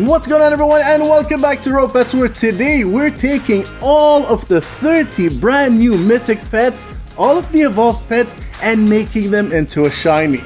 What's going on, everyone, and welcome back to RoPets, where today we're taking all of the 30 brand new mythic pets, all of the evolved pets, and making them into a shiny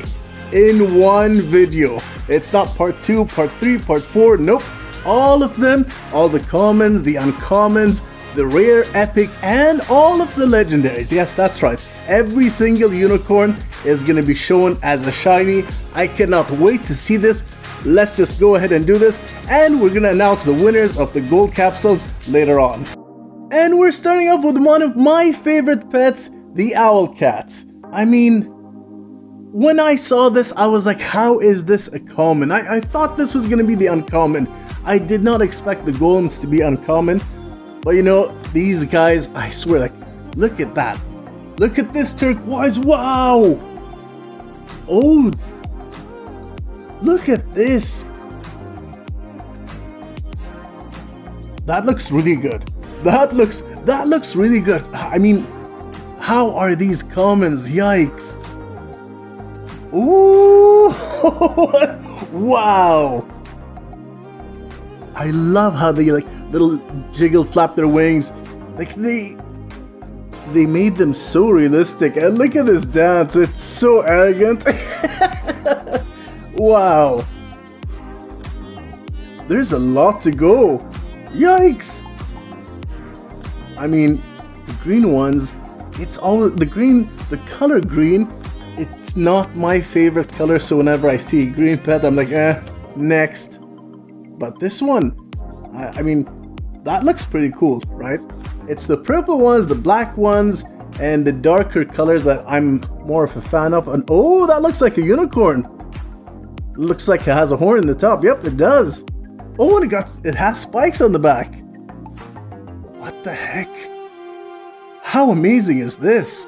in one video. It's not part 2, part 3, part 4, nope. All of them, all the commons, the uncommons, the rare, epic, and all of the legendaries. Yes, that's right. Every single unicorn is going to be shown as a shiny. I cannot wait to see this. Let's just go ahead and do this, and we're going to announce the winners of the gold capsules later on. And we're starting off with one of my favorite pets, the Owlcats. I mean, when I saw this, I was like, how is this a common? I thought this was going to be the uncommon. I did not expect the golems to be uncommon. But you know, these guys, I swear, like, look at that. Look at this turquoise, wow! Oh, look at this. That looks really good. That looks really good. I mean, how are these commons? Yikes. Ooh, wow. I love how they like little jiggle flap their wings. Like they made them so realistic. And look at this dance. It's so arrogant. Wow. There's a lot to go. Yikes. I mean, the green ones, it's always the green, the color green, it's not my favorite color, so whenever I see a green pet, I'm like, next. But this one, I mean, that looks pretty cool, right? It's the purple ones, the black ones, and the darker colors that I'm more of a fan of. And oh, that looks like a unicorn. Looks like it has a horn in the top. Yep, it does. Oh, and it has spikes on the back. What the heck? How amazing is this?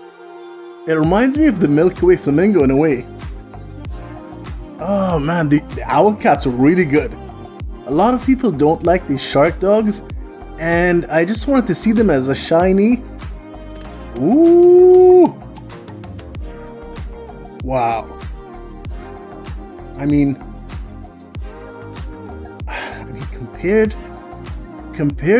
It reminds me of the Milky Way flamingo in a way. Oh man, the Owlcats are really good. A lot of people don't like these Sharkdogs, and I just wanted to see them as a shiny. Ooh! Wow. I mean, compared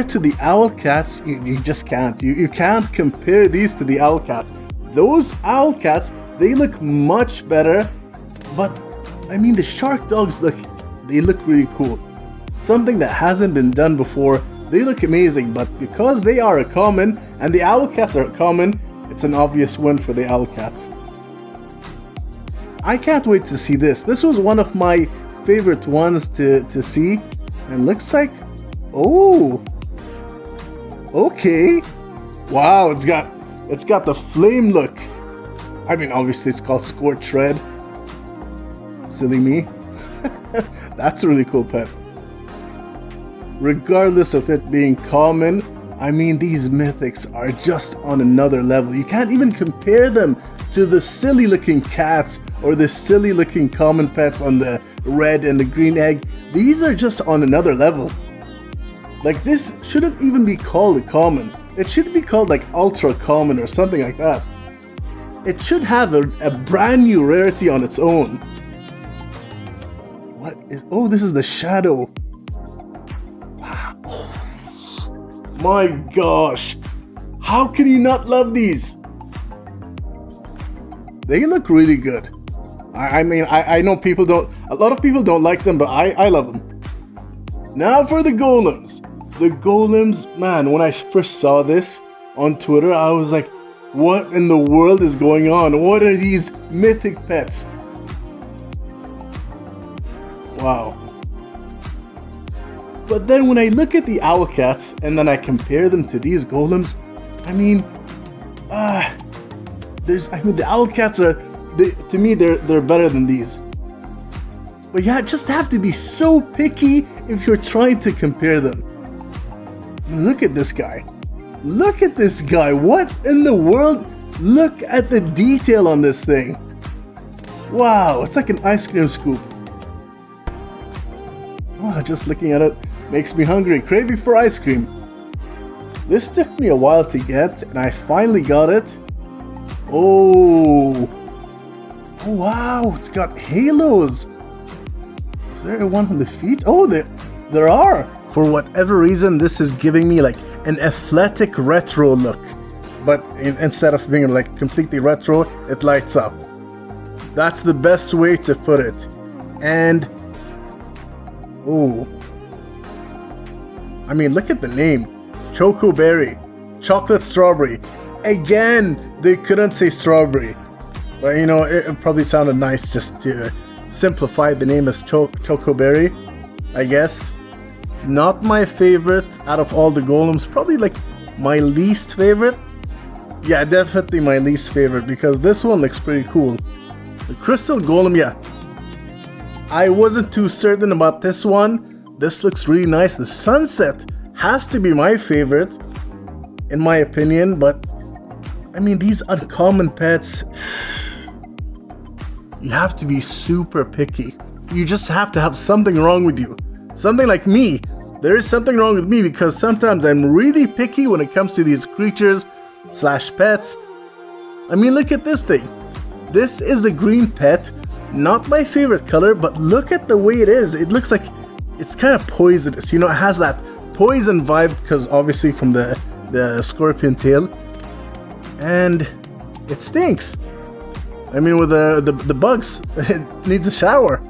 to the Owlcats, you just can't. You can't compare these to the Owlcats. Those Owlcats, they look much better, but I mean, the Sharkdogs they look really cool. Something that hasn't been done before. They look amazing, but because they are a common and the Owlcats are a common, it's an obvious win for the Owlcats. I can't wait to see this. This was one of my favorite ones to see, and looks like, oh, okay, wow, it's got the flame look. I mean, obviously it's called Scorch Red. Silly me. That's a really cool pet. Regardless of it being common, I mean, these mythics are just on another level. You can't even compare them to the silly looking cats or the silly looking common pets on the red and the green egg. These are just on another level. Like, this shouldn't even be called a common. It should be called like ultra common or something like that. It should have a brand new rarity on its own. What is, oh, this is the shadow. Wow. My gosh. How can you not love these? They look really good. I mean, I know people don't, a lot of people don't like them, but I love them. Now for the golems. The golems, man, when I first saw this on Twitter, I was like, what in the world is going on? What are these mythic pets? Wow. But then when I look at the Owlcats and then I compare them to these golems, I mean, the Owlcats are, to me, they're better than these. But yeah, just have to be so picky if you're trying to compare them. Look at this guy. Look at this guy. What in the world? Look at the detail on this thing. Wow, it's like an ice cream scoop. Oh, just looking at it makes me hungry, craving for ice cream. This took me a while to get, and I finally got it. Oh, wow, it's got halos. Is there one on the feet? Oh, the There are. For whatever reason, this is giving me like an athletic retro look. But instead of being like completely retro, it lights up. That's the best way to put it. And ooh, I mean, look at the name. Choco Berry, Chocolate Strawberry. Again, they couldn't say strawberry. But you know, it probably sounded nice just to simplify the name as Choco Berry, I guess. Not my favorite out of all the golems. Probably like my least favorite. Yeah, definitely my least favorite because this one looks pretty cool. The Crystal Golem, yeah. I wasn't too certain about this one. This looks really nice. The Sunset has to be my favorite, in my opinion, but I mean, these uncommon pets, you have to be super picky. You just have to have something wrong with you. Something like me. There is something wrong with me because sometimes I'm really picky when it comes to these creatures / pets. I mean, look at this thing. This is a green pet. Not my favorite color, but look at the way it is. It looks like it's kind of poisonous. You know, it has that poison vibe because obviously from the scorpion tail. And it stinks. I mean, with the bugs, it needs a shower.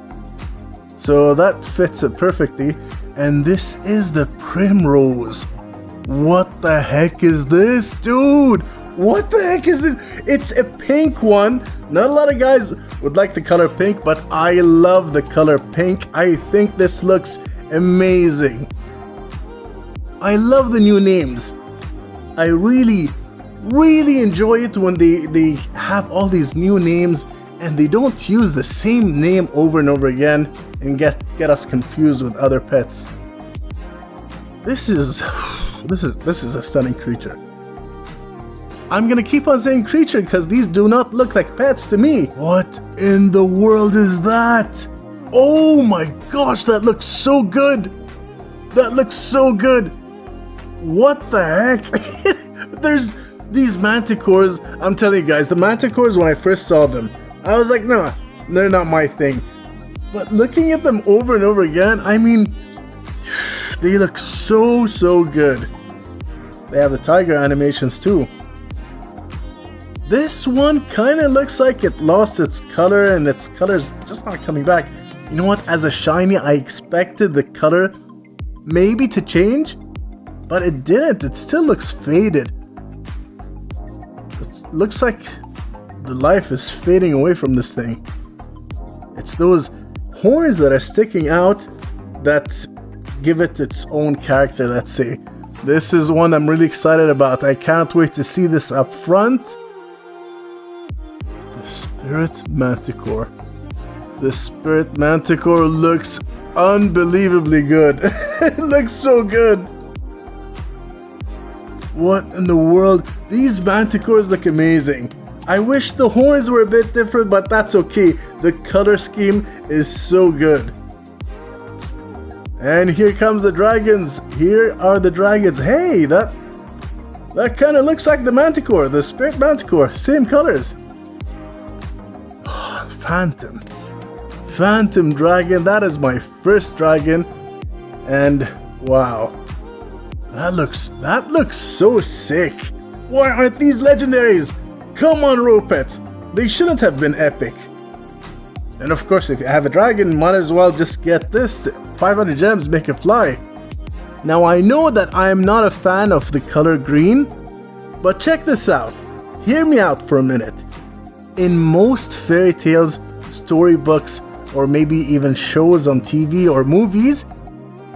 So that fits it perfectly. And this is the Primrose. What the heck is this, dude? What the heck is this? It's a pink one. Not a lot of guys would like the color pink, but I love the color pink. I think this looks amazing. I love the new names. I really enjoy it when they have all these new names and they don't use the same name over and over again and get us confused with other pets. This is a stunning creature. I'm gonna keep on saying creature because these do not look like pets to me. What in the world is that? Oh my gosh, that looks so good. That looks so good. What the heck? There's these Manticores. I'm telling you guys, the Manticores, when I first saw them, I was like, nah, they're not my thing. But looking at them over and over again, I mean, they look so good. They have the tiger animations too. This one kind of looks like it lost its color and its color's just not coming back. You know what? As a shiny, I expected the color maybe to change, but it didn't. It still looks faded. It looks like the life is fading away from this thing. It's those horns that are sticking out that give it its own character, let's say. This is one I'm really excited about. I can't wait to see this up front. The Spirit Manticore. The Spirit Manticore looks unbelievably good. It looks so good. What in the world? These Manticores look amazing. I wish the horns were a bit different, but that's okay. The color scheme is so good. And here comes the dragons. Here are the dragons. Hey, that kind of looks like the Manticore, the Spirit Manticore. Same colors. Phantom dragon. That is my first dragon. And wow. That looks so sick. Why aren't these legendaries? Come on, RoPets. They shouldn't have been epic. And of course, if you have a dragon, might as well just get this. 500 gems, make it fly. Now I know that I am not a fan of the color green, but check this out. Hear me out for a minute. In most fairy tales, storybooks, or maybe even shows on TV or movies,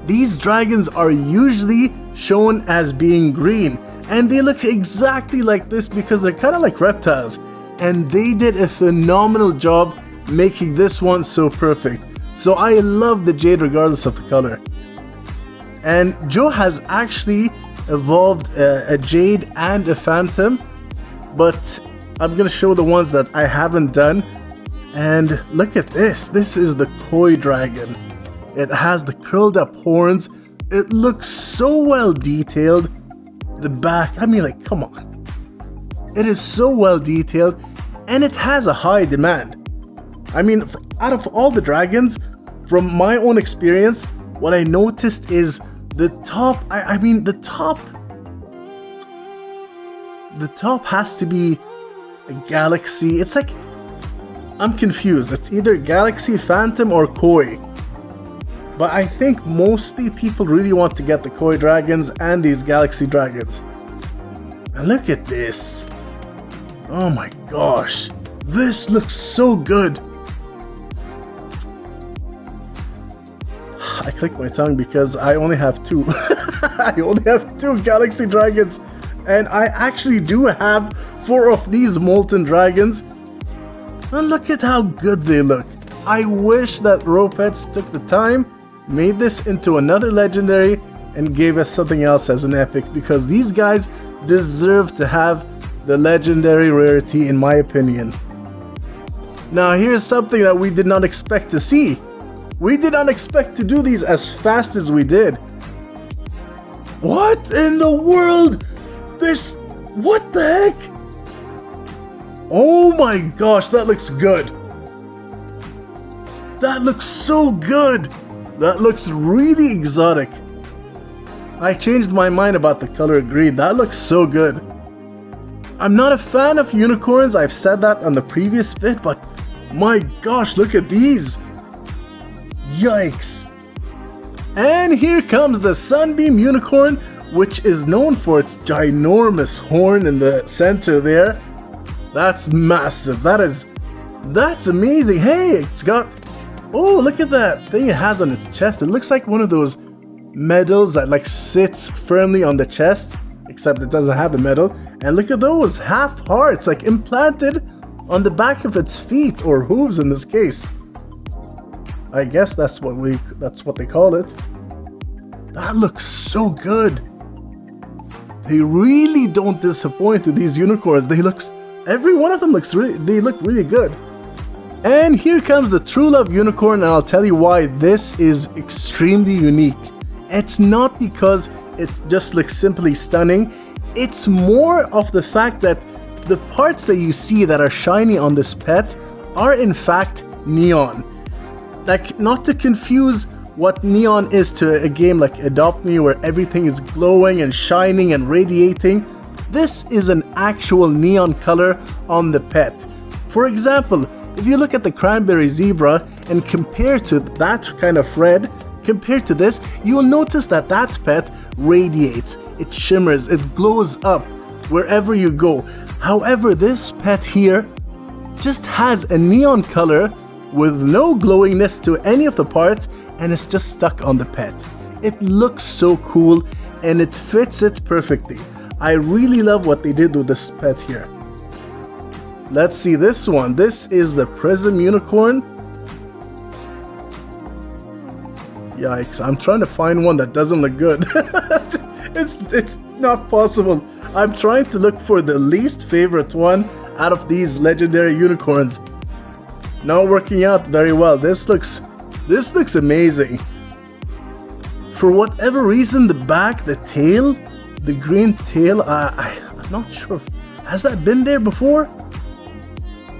these dragons are usually shown as being green. And they look exactly like this because they're kind of like reptiles. And they did a phenomenal job making this one so perfect. So I love the jade regardless of the color. And Joe has actually evolved a jade and a phantom. But I'm going to show the ones that I haven't done. And look at this. This is the koi dragon. It has the curled up horns. It looks so well detailed. The back, I mean, like, come on. It is so well detailed and it has a high demand. I mean, out of all the dragons, from my own experience, what I noticed is the top, I mean the top has to be a galaxy. It's like, I'm confused. It's either Galaxy, Phantom, or Koi. But I think mostly people really want to get the Koi dragons and these Galaxy dragons. And look at this. Oh my gosh. This looks so good. I clicked my tongue because I only have 2. I only have 2 Galaxy dragons. And I actually do have 4 of these molten dragons. And look at how good they look. I wish that RoPets took the time, made this into another legendary, and gave us something else as an epic, because these guys deserve to have the legendary rarity in my opinion. Now here's something that we did not expect to see. We did not expect to do these as fast as we did. What in the world? What the heck? Oh my gosh, that looks good. That looks so good. That looks really exotic. I changed my mind about the color green. That looks so good. I'm not a fan of unicorns. I've said that on the previous vid, but my gosh, look at these. Yikes. And here comes the Sunbeam Unicorn, which is known for its ginormous horn in the center there. That's massive. That's amazing. Hey, it's got, oh, look at that thing it has on its chest. It looks like one of those medals that like sits firmly on the chest, except it doesn't have a medal. And look at those half hearts like implanted on the back of its feet, or hooves in this case. I guess that's what they call it. That looks so good. They really don't disappoint with these unicorns. Every one of them look really good. And here comes the True Love Unicorn, and I'll tell you why this is extremely unique. It's not because it just looks simply stunning. It's more of the fact that the parts that you see that are shiny on this pet are in fact neon. Like, not to confuse what neon is to a game like Adopt Me, where everything is glowing and shining and radiating. This is an actual neon color on the pet. For example, if you look at the cranberry zebra and compare to that kind of red, compared to this, you will notice that that pet radiates, it shimmers, it glows up wherever you go. However, this pet here just has a neon color with no glowiness to any of the parts, and it's just stuck on the pet. It looks so cool and it fits it perfectly. I really love what they did with this pet here. Let's see this one. This is the Prism Unicorn. Yikes, I'm trying to find one that doesn't look good. It's not possible. I'm trying to look for the least favorite one out of these legendary unicorns. Not working out very well. This looks amazing. For whatever reason, the back, the tail, the green tail, I'm not sure. Has that been there before?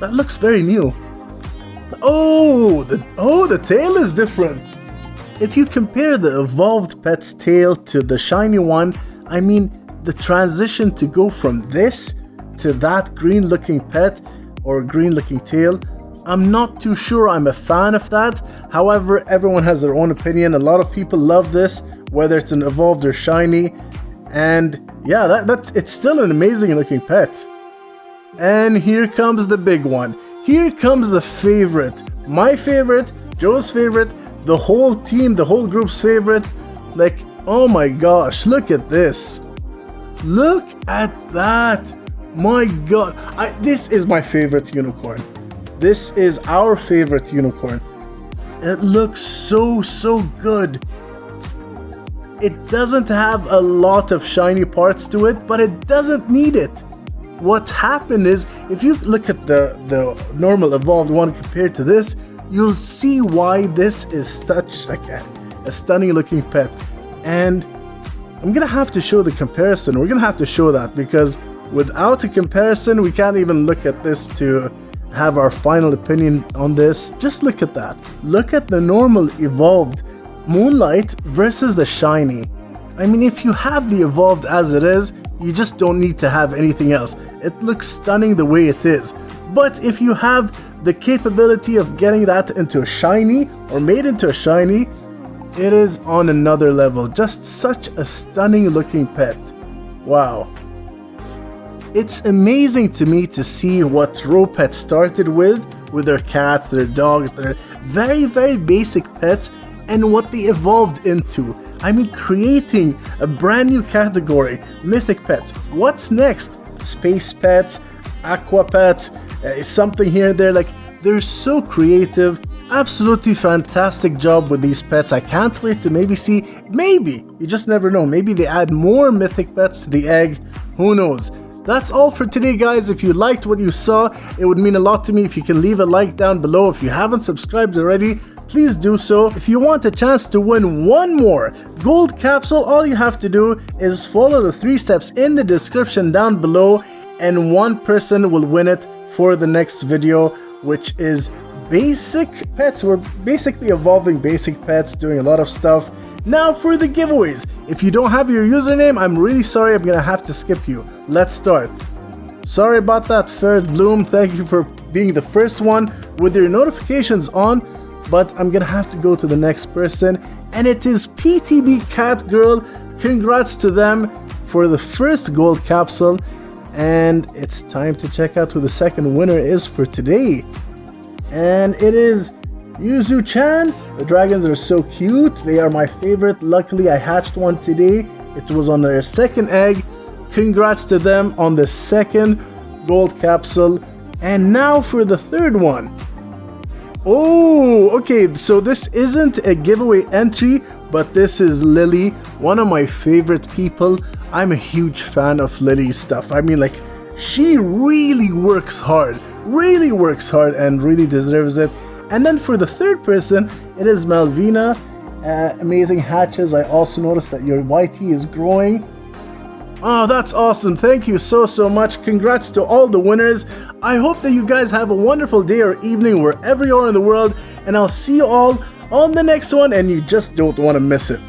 That looks very new. Oh, the tail is different. If you compare the evolved pet's tail to the shiny one, I mean, the transition to go from this to that green looking pet or green looking tail, I'm not too sure I'm a fan of that. However, everyone has their own opinion. A lot of people love this, whether it's an evolved or shiny. And yeah, it's still an amazing looking pet. And here comes the big one. Here comes the favorite. My favorite, Joe's favorite, the whole team, the whole group's favorite. Like, oh my gosh, look at this. Look at that. My god. This is my favorite unicorn. This is our favorite unicorn. It looks so good. It doesn't have a lot of shiny parts to it, but it doesn't need it. What happened is, if you look at the normal evolved one compared to this, you'll see why this is such like a stunning looking pet. And I'm gonna have to show the comparison. We're gonna have to show that, because without a comparison, we can't even look at this to have our final opinion on this. Just look at that. Look at the normal evolved. Moonlight versus the shiny. I mean, if you have the evolved as it is, you just don't need to have anything else. It looks stunning the way it is. But if you have the capability of getting that into a shiny or made into a shiny, it is on another level. Just such a stunning looking pet. Wow. It's amazing to me to see what RoPets started with their cats, their dogs, their very, very basic pets, and what they evolved into. I mean, creating a brand new category, mythic pets. What's next? Space pets, aqua pets, something here and there. Like, they're so creative. Absolutely fantastic job with these pets. I can't wait to maybe see, maybe, you just never know, maybe they add more mythic pets to the egg. Who knows? That's all for today, guys. If you liked what you saw, it would mean a lot to me if you can leave a like down below. If you haven't subscribed already, please do so. If you want a chance to win one more gold capsule, all you have to do is follow the 3 steps in the description down below, and one person will win it for the next video, which is basic pets. We're basically evolving basic pets, doing a lot of stuff. Now for the giveaways. If you don't have your username, I'm really sorry, I'm gonna have to skip you. Let's start. Sorry about that, Fair Bloom. Thank you for being the first one with your notifications on, but I'm gonna have to go to the next person, and it is PTB Cat Girl. Congrats to them for the first gold capsule, and it's time to check out who the second winner is for today. And it is Yuzu-chan. The dragons are so cute. They are my favorite. Luckily, I hatched one today. It was on their second egg. Congrats to them on the second gold capsule. And now for the third one. Oh, okay. So this isn't a giveaway entry, but this is Lily, one of my favorite people. I'm a huge fan of Lily's stuff. I mean, like, she really works hard and really deserves it. And then for the third person, it is Malvina. Amazing hatches. I also noticed that your YT is growing. Oh, that's awesome. Thank you so much. Congrats to all the winners. I hope that you guys have a wonderful day or evening wherever you are in the world, and I'll see you all on the next one, and you just don't want to miss it.